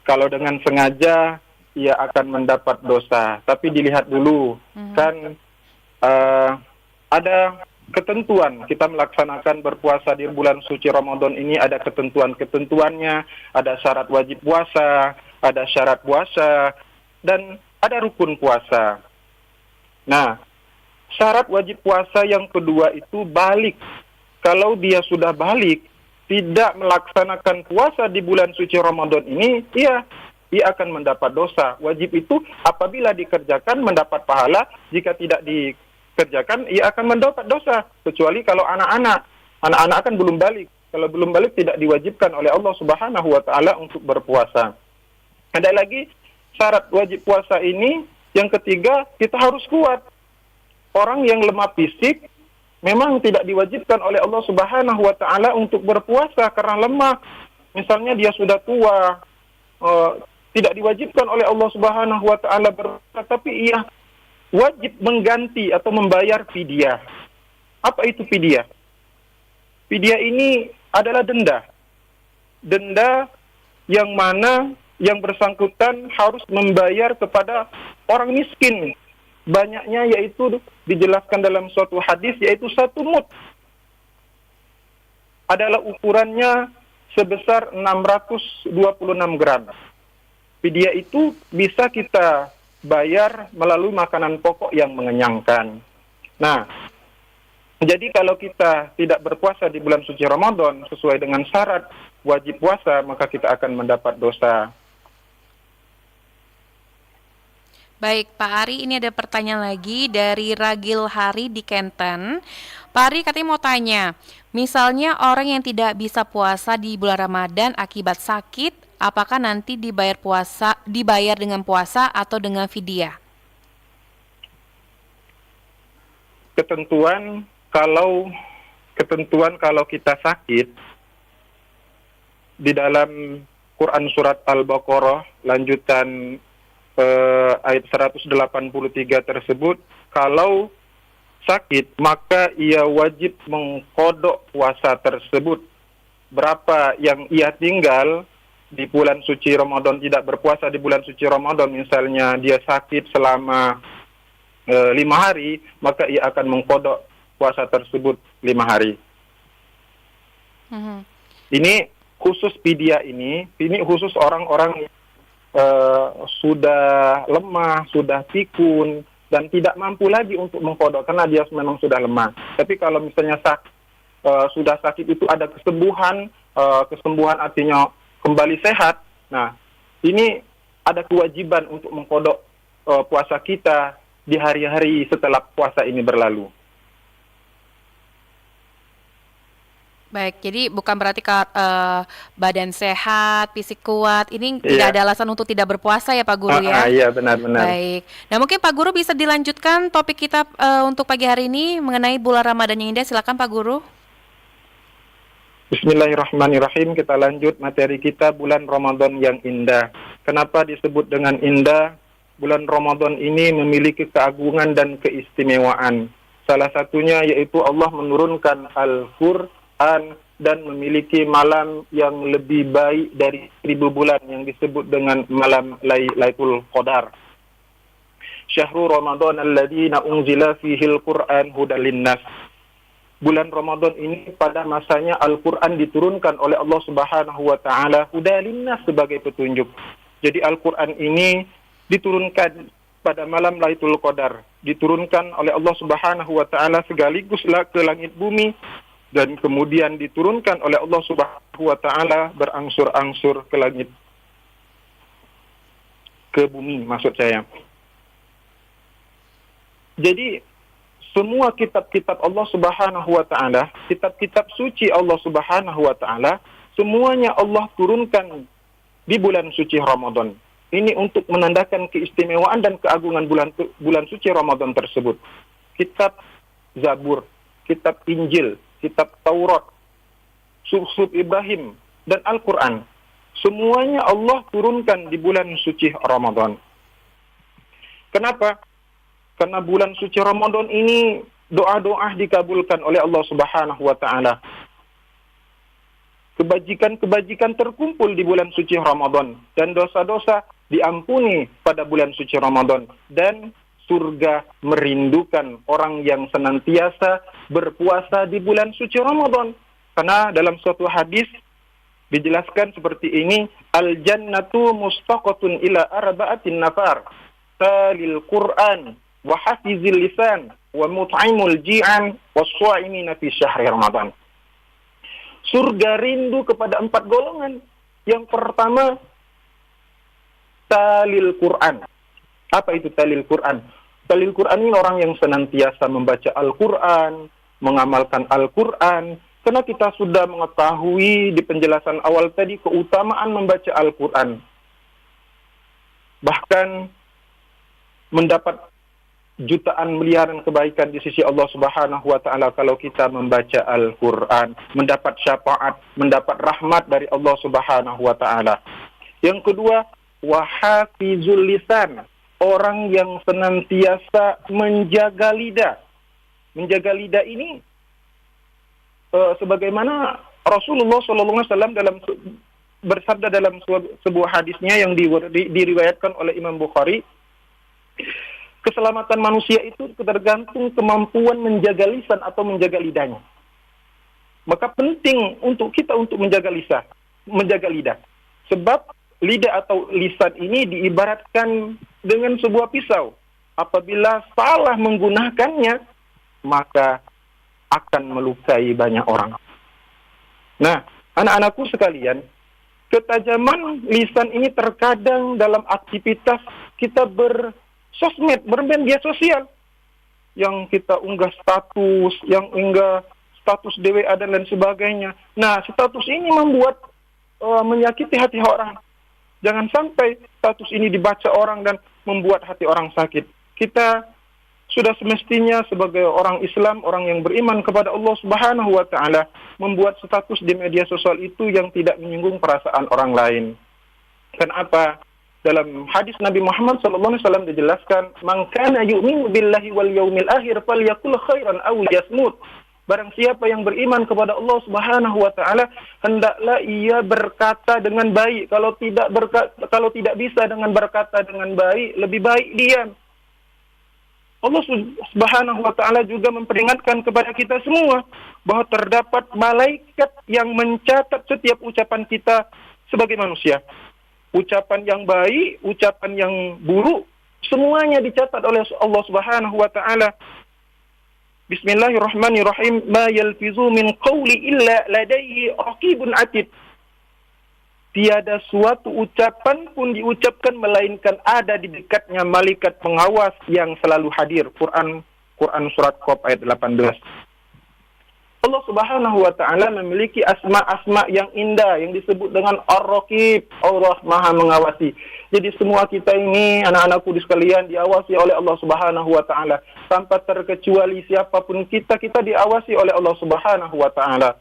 Kalau dengan sengaja ia akan mendapat dosa. Tapi dilihat dulu, kan ada ketentuan. Kita melaksanakan berpuasa di bulan suci Ramadan ini ada ketentuan-ketentuannya, ada syarat wajib puasa, ada syarat puasa, dan ada rukun puasa. Nah, syarat wajib puasa yang kedua itu balik. Kalau dia sudah balik, tidak melaksanakan puasa di bulan suci Ramadan ini, ia akan mendapat dosa. Wajib itu apabila dikerjakan mendapat pahala, jika tidak dikerjakan, ia akan mendapat dosa. Kecuali kalau anak-anak kan belum balik. Kalau belum balik tidak diwajibkan oleh Allah Subhanahu wa Ta'ala untuk berpuasa. Ada lagi syarat wajib puasa ini, yang ketiga, kita harus kuat. Orang yang lemah fisik memang tidak diwajibkan oleh Allah Subhanahu wa Ta'ala untuk berpuasa karena lemah. Misalnya dia sudah tua, tidak diwajibkan oleh Allah Subhanahu wa Ta'ala berpuasa, tapi ia wajib mengganti atau membayar fidyah. Apa itu fidyah? Fidyah ini adalah denda. Denda yang mana yang bersangkutan harus membayar kepada orang miskin. Banyaknya yaitu dijelaskan dalam suatu hadis, yaitu 1 mud. Adalah ukurannya sebesar 626 gram. Fidyah itu bisa kita bayar melalui makanan pokok yang mengenyangkan. Nah, jadi kalau kita tidak berpuasa di bulan suci Ramadan sesuai dengan syarat wajib puasa, maka kita akan mendapat dosa. Baik, Pak Ari, ini ada pertanyaan lagi dari Ragil Hari di Kenten. Pak Ari katanya mau tanya, misalnya orang yang tidak bisa puasa di bulan Ramadan akibat sakit, apakah nanti dibayar dengan puasa atau dengan fidyah? Ketentuan kalau kita sakit di dalam Quran surat Al-Baqarah lanjutan ayat 183 tersebut, kalau sakit maka ia wajib mengqadha puasa tersebut. Berapa yang ia tinggal di bulan suci Ramadan, tidak berpuasa di bulan suci Ramadan, misalnya dia sakit selama 5 hari, maka ia akan mengqadha puasa tersebut 5 hari. Ini khusus fidyah ini khusus orang-orang sudah lemah, sudah pikun, dan tidak mampu lagi untuk mengqadha karena dia memang sudah lemah. Tapi kalau misalnya sudah sakit itu ada kesembuhan artinya kembali sehat. Nah, ini ada kewajiban untuk mengqadha puasa kita di hari-hari setelah puasa ini berlalu. Baik, jadi bukan berarti badan sehat, fisik kuat, ini tidak ada alasan untuk tidak berpuasa ya Pak Guru ya? Iya, benar-benar. Baik, nah mungkin Pak Guru bisa dilanjutkan topik kita untuk pagi hari ini mengenai bulan Ramadan yang indah, silakan Pak Guru. Bismillahirrahmanirrahim, kita lanjut materi kita bulan Ramadan yang indah. Kenapa disebut dengan indah? Bulan Ramadan ini memiliki keagungan dan keistimewaan. Salah satunya yaitu Allah menurunkan Al-Qur'an dan memiliki malam yang lebih baik dari 1000 bulan yang disebut dengan malam Lailatul Qadar. Syahrul Ramadan alladzi unzila fihil Qur'an hudal linnas. Bulan Ramadan ini pada masanya Al-Qur'an diturunkan oleh Allah Subhanahu wa Ta'ala hudal linnas sebagai petunjuk. Jadi Al-Qur'an ini diturunkan pada malam Lailatul Qadar, diturunkan oleh Allah Subhanahu wa Ta'ala segaliguslah ke langit bumi, dan kemudian diturunkan oleh Allah Subhanahu wa Ta'ala berangsur-angsur ke langit, ke bumi maksud saya. Jadi semua kitab-kitab Allah Subhanahu wa Ta'ala, kitab-kitab suci Allah Subhanahu wa Ta'ala, semuanya Allah turunkan di bulan suci Ramadan. Ini untuk menandakan keistimewaan dan keagungan bulan suci Ramadan tersebut. Kitab Zabur, kitab Injil, kitab Taurat, Suhuf Ibrahim, dan Al-Quran. Semuanya Allah turunkan di bulan suci Ramadan. Kenapa? Karena bulan suci Ramadan ini doa-doa dikabulkan oleh Allah Subhanahu wa Ta'ala. Kebajikan-kebajikan terkumpul di bulan suci Ramadan dan dosa-dosa diampuni pada bulan suci Ramadan, dan surga merindukan orang yang senantiasa berpuasa di bulan suci Ramadan. Karena dalam suatu hadis dijelaskan seperti ini, al-jannatu mustaqatun ila arba'atin nafar, talil Qur'an wa hafizil lisan wa mut'imul ji'an was-sha'imina fi syahri Ramadan. Surga rindu kepada 4 golongan. Yang pertama, talil Quran. Apa itu talil Quran? Talil Quran ini orang yang senantiasa membaca Al-Quran, mengamalkan Al-Quran. Karena kita sudah mengetahui di penjelasan awal tadi keutamaan membaca Al-Quran. Bahkan mendapat jutaan miliaran kebaikan di sisi Allah Subhanahu wa taala kalau kita membaca Al-Qur'an, mendapat syafaat, mendapat rahmat dari Allah Subhanahu wa taala. Yang kedua, wahafizul lisan, orang yang senantiasa menjaga lidah. Menjaga lidah ini sebagaimana Rasulullah SAW bersabda dalam sebuah hadisnya yang diriwayatkan oleh Imam Bukhari, keselamatan manusia itu tergantung kemampuan menjaga lisan atau menjaga lidahnya. Maka penting untuk kita untuk menjaga lidah. Sebab lidah atau lisan ini diibaratkan dengan sebuah pisau. Apabila salah menggunakannya, maka akan melukai banyak orang. Nah, anak-anakku sekalian, ketajaman lisan ini terkadang dalam aktivitas kita sosmed, bermedia sosial, yang kita unggah status, yang unggah status DWA dan lain sebagainya. Nah, status ini membuat menyakiti hati orang. Jangan sampai status ini dibaca orang dan membuat hati orang sakit. Kita sudah semestinya sebagai orang Islam, orang yang beriman kepada Allah Subhanahu wa taala, membuat status di media sosial itu yang tidak menyinggung perasaan orang lain. Kenapa? Dalam hadis Nabi Muhammad SAW dijelaskan, "Man kana yu'minu billahi wal yaumil akhir falyakul khairan aw liyasmut." Barang siapa yang beriman kepada Allah Subhanahu wa taala, hendaklah ia berkata dengan baik. Kalau tidak bisa dengan berkata dengan baik, lebih baik diam. Allah Subhanahu wa taala juga memperingatkan kepada kita semua bahwa terdapat malaikat yang mencatat setiap ucapan kita sebagai manusia. Ucapan yang baik, ucapan yang buruk, semuanya dicatat oleh Allah Subhanahu wa taala. Bismillahirrahmanirrahim. Ma yalfizu min qawli illa ladayhi raqibun atid. Tiada suatu ucapan pun diucapkan melainkan ada di dekatnya malaikat pengawas yang selalu hadir. Quran surat Qaf ayat 18. Allah Subhanahu wa taala memiliki asma-asma yang indah yang disebut dengan Ar-Raqib, Allah Maha mengawasi. Jadi semua kita ini, anak-anakku sekalian, diawasi oleh Allah Subhanahu wa taala. Tanpa terkecuali siapapun kita diawasi oleh Allah Subhanahu wa taala.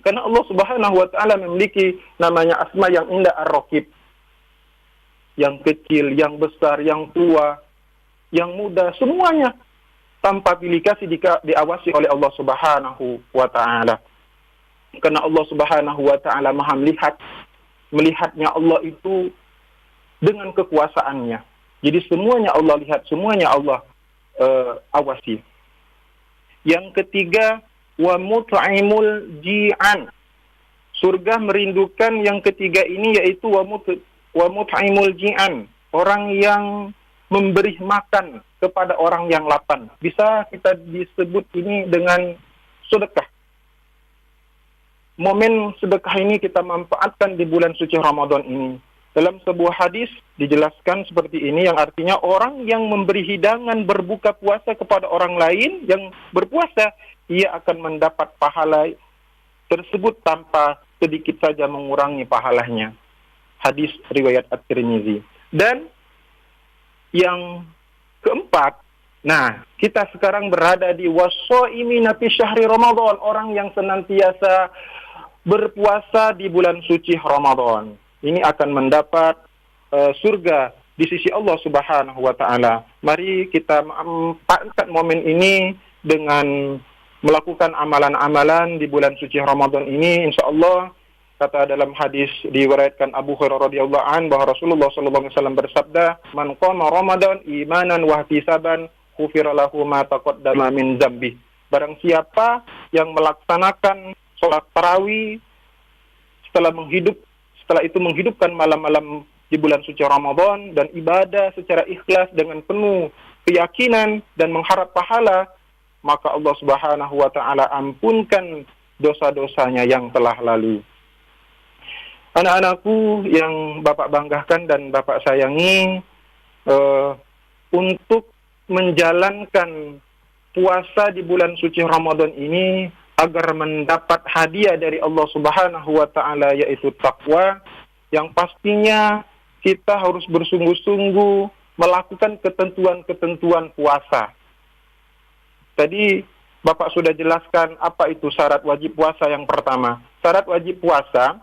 Karena Allah Subhanahu wa taala memiliki namanya asma yang indah, Ar-Raqib. Yang kecil, yang besar, yang tua, yang muda, semuanya tanpa pilih kasih diawasi oleh Allah Subhanahu wa taala. Karena Allah Subhanahu wa taala Maha melihat. Melihatnya Allah itu dengan kekuasaannya. Jadi semuanya Allah lihat, semuanya Allah awasi. Yang ketiga, wa mut'imul ji'an. Surga merindukan yang ketiga ini, yaitu wa mut'imul ji'an. Orang yang memberi makan kepada orang yang lapar. Bisa kita disebut ini dengan sedekah. Momen sedekah ini kita manfaatkan di bulan suci Ramadan ini. Dalam sebuah hadis dijelaskan seperti ini, yang artinya orang yang memberi hidangan berbuka puasa kepada orang lain yang berpuasa, ia akan mendapat pahala tersebut tanpa sedikit saja mengurangi pahalanya. Hadis riwayat At-Tirmizi. Dan yang keempat, nah, kita sekarang berada di was-shaimina fi syahri Ramadan, orang yang senantiasa berpuasa di bulan suci Ramadan. Ini akan mendapat surga di sisi Allah Subhanahu wa taala. Mari kita manfaatkan momen ini dengan melakukan amalan-amalan di bulan suci Ramadan ini, insya Allah, kata dalam hadis diriwayatkan Abu Hurairah radhiyallahu an bahwa Rasulullah sallallahu alaihi wasallam bersabda, "Man qama Ramadan imanan wa ihtisaban, ghufira lahu ma taqaddama min dzambi." Barang siapa yang melaksanakan sholat tarawih setelah itu menghidupkan malam-malam di bulan suci Ramadan dan ibadah secara ikhlas dengan penuh keyakinan dan mengharap pahala, maka Allah Subhanahu wa taala ampunkan dosa-dosanya yang telah lalu. Anak-anakku yang Bapak banggakan dan Bapak sayangi, untuk menjalankan puasa di bulan suci Ramadan ini agar mendapat hadiah dari Allah Subhanahu wa taala, yaitu takwa, yang pastinya kita harus bersungguh-sungguh melakukan ketentuan-ketentuan puasa. Tadi Bapak sudah jelaskan apa itu syarat wajib puasa yang pertama. Syarat wajib puasa,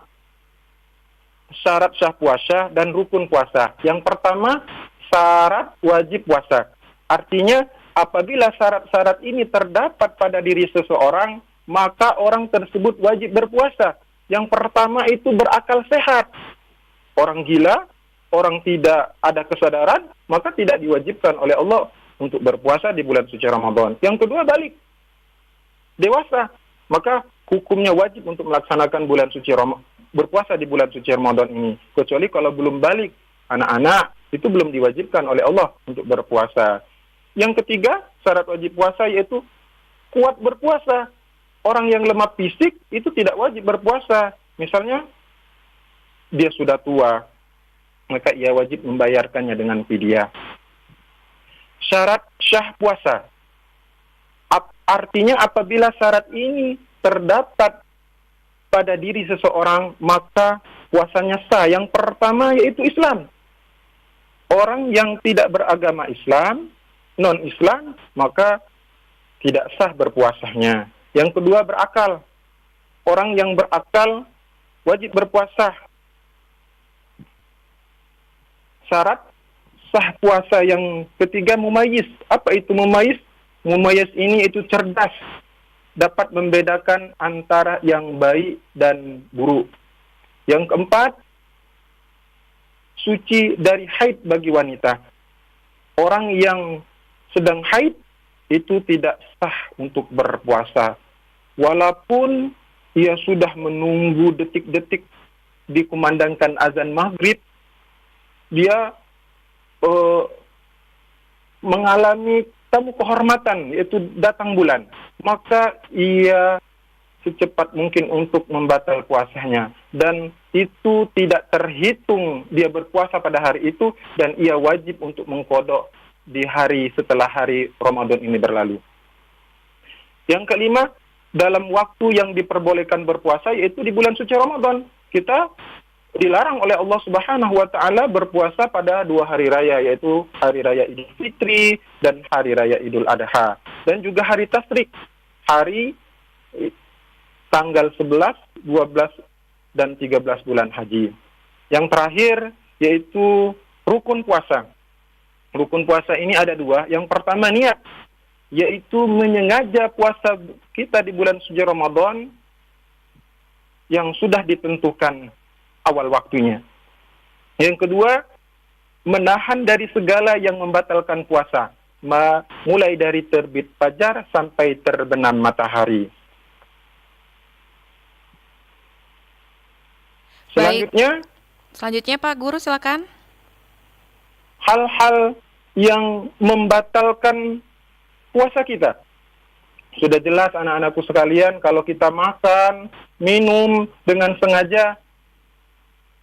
syarat sah puasa, dan rukun puasa. Yang pertama, syarat wajib puasa. Artinya, apabila syarat-syarat ini terdapat pada diri seseorang, maka orang tersebut wajib berpuasa. Yang pertama itu berakal sehat. Orang gila, orang tidak ada kesadaran, maka tidak diwajibkan oleh Allah untuk berpuasa di bulan suci Ramadan. Yang kedua, balik. Dewasa, maka hukumnya wajib untuk melaksanakan berpuasa di bulan suci Ramadan ini. Kecuali kalau belum balik, anak-anak itu belum diwajibkan oleh Allah untuk berpuasa. Yang ketiga, syarat wajib puasa yaitu kuat berpuasa. Orang yang lemah fisik itu tidak wajib berpuasa. Misalnya, dia sudah tua, maka ia wajib membayarkannya dengan fidyah. Syarat syah puasa. Artinya apabila syarat ini terdapat pada diri seseorang, maka puasanya sah. Yang pertama yaitu Islam. Orang yang tidak beragama Islam, non-Islam, maka tidak sah berpuasanya. Yang kedua, berakal. Orang yang berakal wajib berpuasa. Syarat sah puasa yang ketiga, mumayyiz. Apa itu mumayyiz? Mumayyiz ini itu cerdas, dapat membedakan antara yang baik dan buruk. Yang keempat, suci dari haid bagi wanita. Orang yang sedang haid itu tidak sah untuk berpuasa. Walaupun ia sudah menunggu detik-detik dikumandangkan azan maghrib, dia mengalami tamu kehormatan, yaitu datang bulan, maka ia secepat mungkin untuk membatal puasanya, dan itu tidak terhitung dia berpuasa pada hari itu, dan ia wajib untuk mengqadha di hari setelah hari Ramadan ini berlalu. Yang kelima, dalam waktu yang diperbolehkan berpuasa yaitu di bulan suci Ramadan. Kita dilarang oleh Allah Subhanahu wa taala berpuasa pada 2 hari raya, yaitu hari raya Idul Fitri dan hari raya Idul Adha, dan juga hari Tasyrik, hari tanggal 11, 12 dan 13 bulan haji. Yang terakhir yaitu rukun puasa. Rukun puasa ini ada 2. Yang pertama, niat, yaitu menyengaja puasa kita di bulan suci Ramadan yang sudah ditentukan awal waktunya. Yang kedua, menahan dari segala yang membatalkan puasa, mulai dari terbit fajar sampai terbenam matahari. Selanjutnya Pak Guru, silakan. Hal-hal yang membatalkan puasa kita. Sudah jelas anak-anakku sekalian, kalau kita makan, minum dengan sengaja,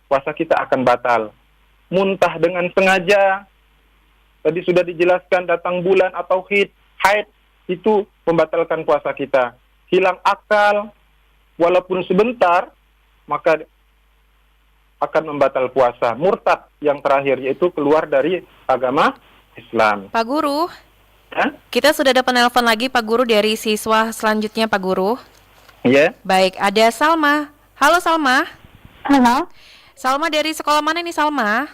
puasa kita akan batal. Muntah dengan sengaja, tadi sudah dijelaskan, datang bulan atau haid itu membatalkan puasa kita. Hilang akal, walaupun sebentar, maka akan membatal puasa. Murtad yang terakhir, yaitu keluar dari agama Islam. Pak Guru, kita sudah ada penelpon lagi Pak Guru dari siswa selanjutnya Pak Guru. Iya. Baik, ada Salma. Halo Salma. Halo. Salma dari sekolah mana nih Salma?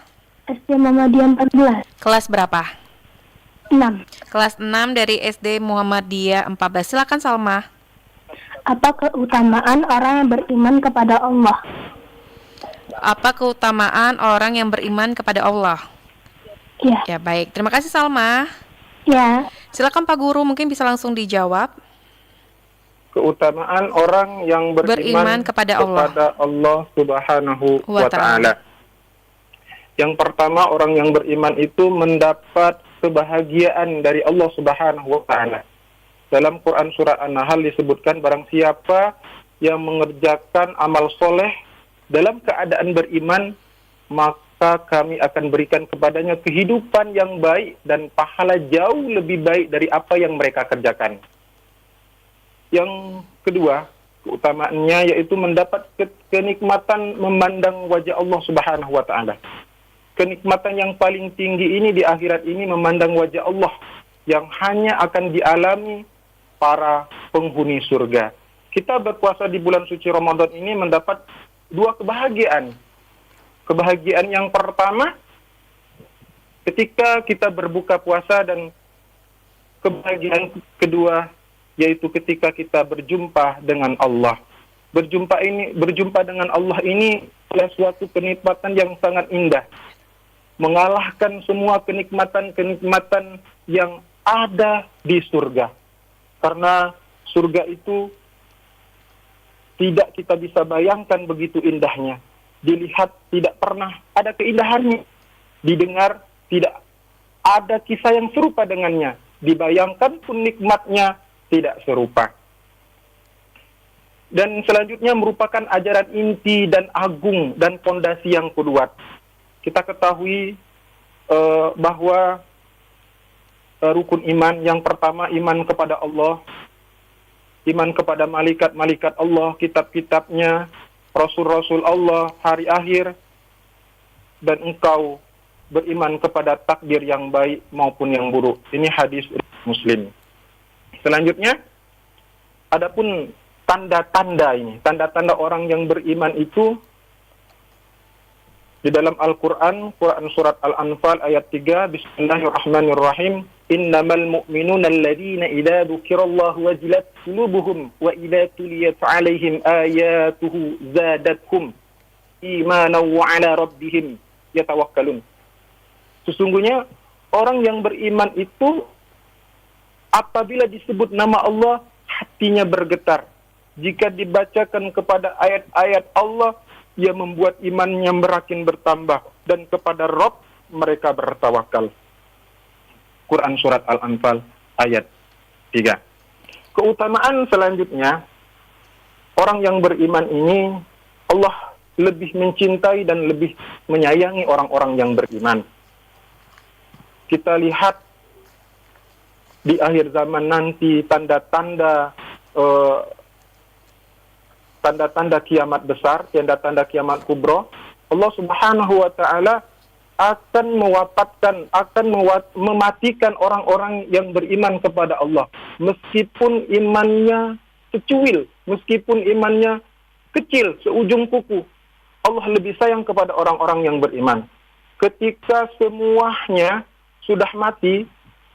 SD Muhammadiyah 14. Kelas berapa? 6. Kelas 6 dari SD Muhammadiyah 14. Silakan Salma. Apa keutamaan orang yang beriman kepada Allah? Apa keutamaan orang yang beriman kepada Allah? Ya. Ya, baik. Terima kasih Salma. Ya. Silakan Pak Guru, mungkin bisa langsung dijawab. Keutamaan orang yang beriman kepada Allah Subhanahu wa ta'ala. Yang pertama, orang yang beriman itu mendapat kebahagiaan dari Allah Subhanahu wa ta'ala. Dalam Quran Surah An-Nahl disebutkan, barang siapa yang mengerjakan amal soleh dalam keadaan beriman, maka kami akan berikan kepadanya kehidupan yang baik dan pahala jauh lebih baik dari apa yang mereka kerjakan. Yang kedua, keutamaannya yaitu mendapat kenikmatan memandang wajah Allah Subhanahu wa ta'ala. Kenikmatan yang paling tinggi ini di akhirat ini memandang wajah Allah yang hanya akan dialami para penghuni surga. Kita berpuasa di bulan suci Ramadan ini mendapat dua kebahagiaan. Kebahagiaan yang pertama, ketika kita berbuka puasa, dan kebahagiaan kedua yaitu ketika kita berjumpa dengan Allah. Berjumpa dengan Allah ini adalah suatu kenikmatan yang sangat indah, mengalahkan semua kenikmatan-kenikmatan yang ada di surga. Karena surga itu tidak kita bisa bayangkan begitu indahnya. Dilihat tidak pernah ada keindahannya. Didengar tidak ada kisah yang serupa dengannya. Dibayangkan pun nikmatnya tidak serupa. Dan selanjutnya merupakan ajaran inti dan agung dan fondasi yang kuat. Kita ketahui bahwa rukun iman yang pertama, iman kepada Allah, iman kepada malaikat-malaikat Allah, kitab-kitabnya, Rasul-Rasul Allah, hari akhir, dan engkau beriman kepada takdir yang baik maupun yang buruk. Ini hadis Muslim. Selanjutnya, adapun tanda-tanda ini, tanda-tanda orang yang beriman itu di dalam Al-Quran, Quran Surat Al-Anfal ayat 3, Bismillahirrahmanirrahim, Innamal mu'minuna alladhina idha dhukirallahu wajilat qulubuhum wa idha tuliyat alaihim ayatuhu zadathum imanan wa ala rabbihim yatawakkalun. Sesungguhnya orang yang beriman itu apabila disebut nama Allah, hatinya bergetar. Jika dibacakan kepada ayat-ayat Allah, ia membuat imannya berakin bertambah, dan kepada Rabb mereka bertawakal. Quran Surat Al-Anfal ayat 3. Keutamaan selanjutnya, orang yang beriman ini Allah lebih mencintai dan lebih menyayangi orang-orang yang beriman. Kita lihat di akhir zaman nanti tanda-tanda kiamat besar, tanda-tanda kiamat kubro, Allah Subhanahu wa ta'ala akan mematikan orang-orang yang beriman kepada Allah. Meskipun imannya secuil, meskipun imannya kecil, seujung kuku, Allah lebih sayang kepada orang-orang yang beriman. Ketika semuanya sudah mati,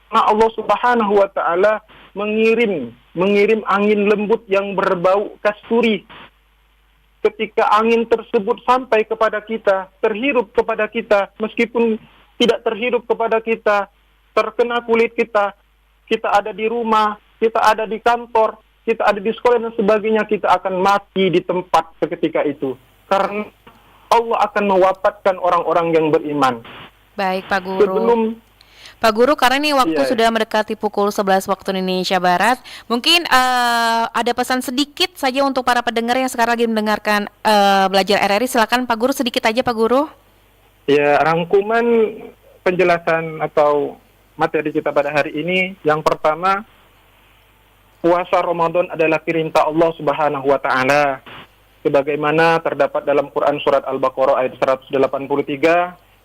Allah Subhanahu wa ta'ala mengirim angin lembut yang berbau kasturi. Ketika angin tersebut sampai kepada kita, terhirup kepada kita, meskipun tidak terhirup kepada kita, terkena kulit kita, kita ada di rumah, kita ada di kantor, kita ada di sekolah dan sebagainya, kita akan mati di tempat seketika itu. Karena Allah akan mewafatkan orang-orang yang beriman. Baik Pak Guru. Pak Guru, karena ini waktu sudah mendekati pukul 11 waktu Indonesia Barat, mungkin ada pesan sedikit saja untuk para pendengar yang sekarang lagi mendengarkan Belajar RRI. Silakan Pak Guru, sedikit aja Pak Guru. Ya, rangkuman penjelasan atau materi kita pada hari ini, yang pertama, puasa Ramadan adalah perintah Allah Subhanahu wa ta'ala, sebagaimana terdapat dalam Quran Surat Al-Baqarah ayat 183.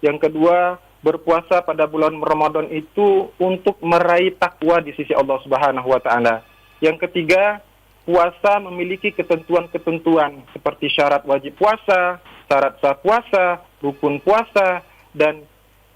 Yang kedua, berpuasa pada bulan Ramadan itu untuk meraih takwa di sisi Allah Subhanahu wa ta'ala. Yang ketiga, puasa memiliki ketentuan-ketentuan seperti syarat wajib puasa, syarat sah puasa, rukun puasa, dan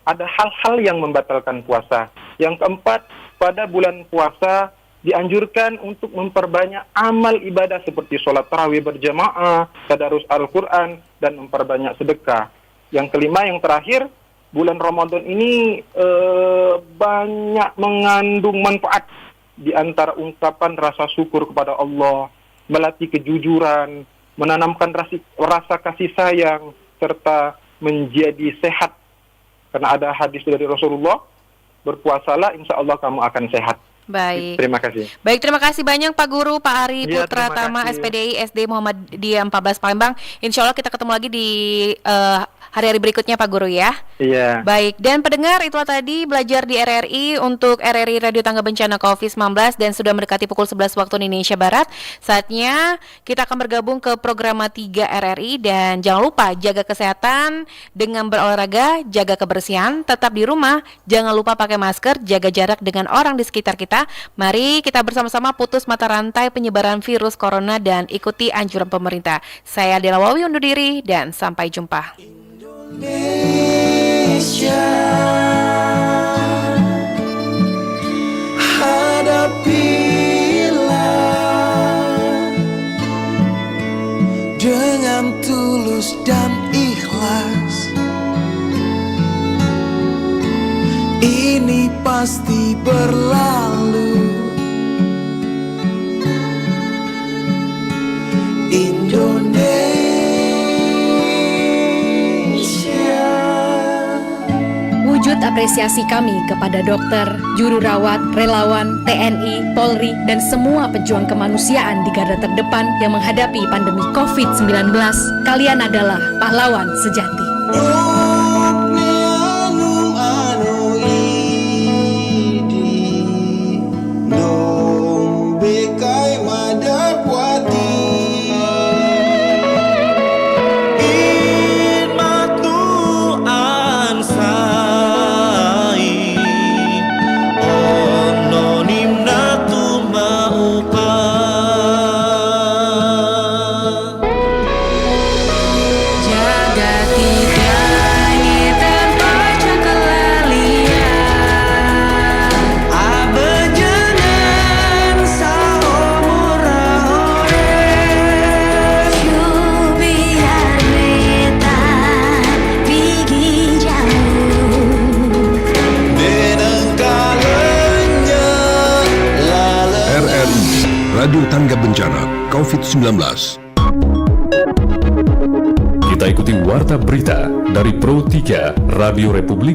ada hal-hal yang membatalkan puasa. Yang keempat, pada bulan puasa dianjurkan untuk memperbanyak amal ibadah seperti sholat tarawih berjamaah, tadarus Al-Quran, dan memperbanyak sedekah. Yang kelima, yang terakhir, bulan Ramadan ini banyak mengandung manfaat di antara ungkapan rasa syukur kepada Allah, melatih kejujuran, menanamkan rasa kasih sayang, serta menjadi sehat. Karena ada hadis dari Rasulullah, berpuasalah insya Allah kamu akan sehat. Baik. Terima kasih. Baik, terima kasih banyak Pak Guru, Pak Ari Ya, Putra terima Tama, kasih. SPDI SD Muhammadiyah 14 Palembang. Insya Allah kita ketemu lagi di hari-hari berikutnya Pak Guru ya. Iya. Baik, dan pendengar, itulah tadi belajar di RRI untuk RRI Radio Tangga Bencana COVID-19 dan sudah mendekati pukul 11 waktu Indonesia Barat. Saatnya kita akan bergabung ke program 3 RRI dan jangan lupa jaga kesehatan dengan berolahraga, jaga kebersihan, tetap di rumah, jangan lupa pakai masker, jaga jarak dengan orang di sekitar kita. Mari kita bersama-sama putus mata rantai penyebaran virus corona dan ikuti anjuran pemerintah. Saya Dela Wawi undur diri dan sampai jumpa. Indonesia, hadapilah dengan tulus dan ikhlas. Ini pasti berlalu. Indonesia. Wujud apresiasi kami kepada dokter, juru rawat, relawan, TNI, Polri, dan semua pejuang kemanusiaan di garda terdepan yang menghadapi pandemi COVID-19. Kalian adalah pahlawan sejati. Radio Tangga Bencana COVID-19. Kita ikuti warta berita dari Pro 3 Radio Republik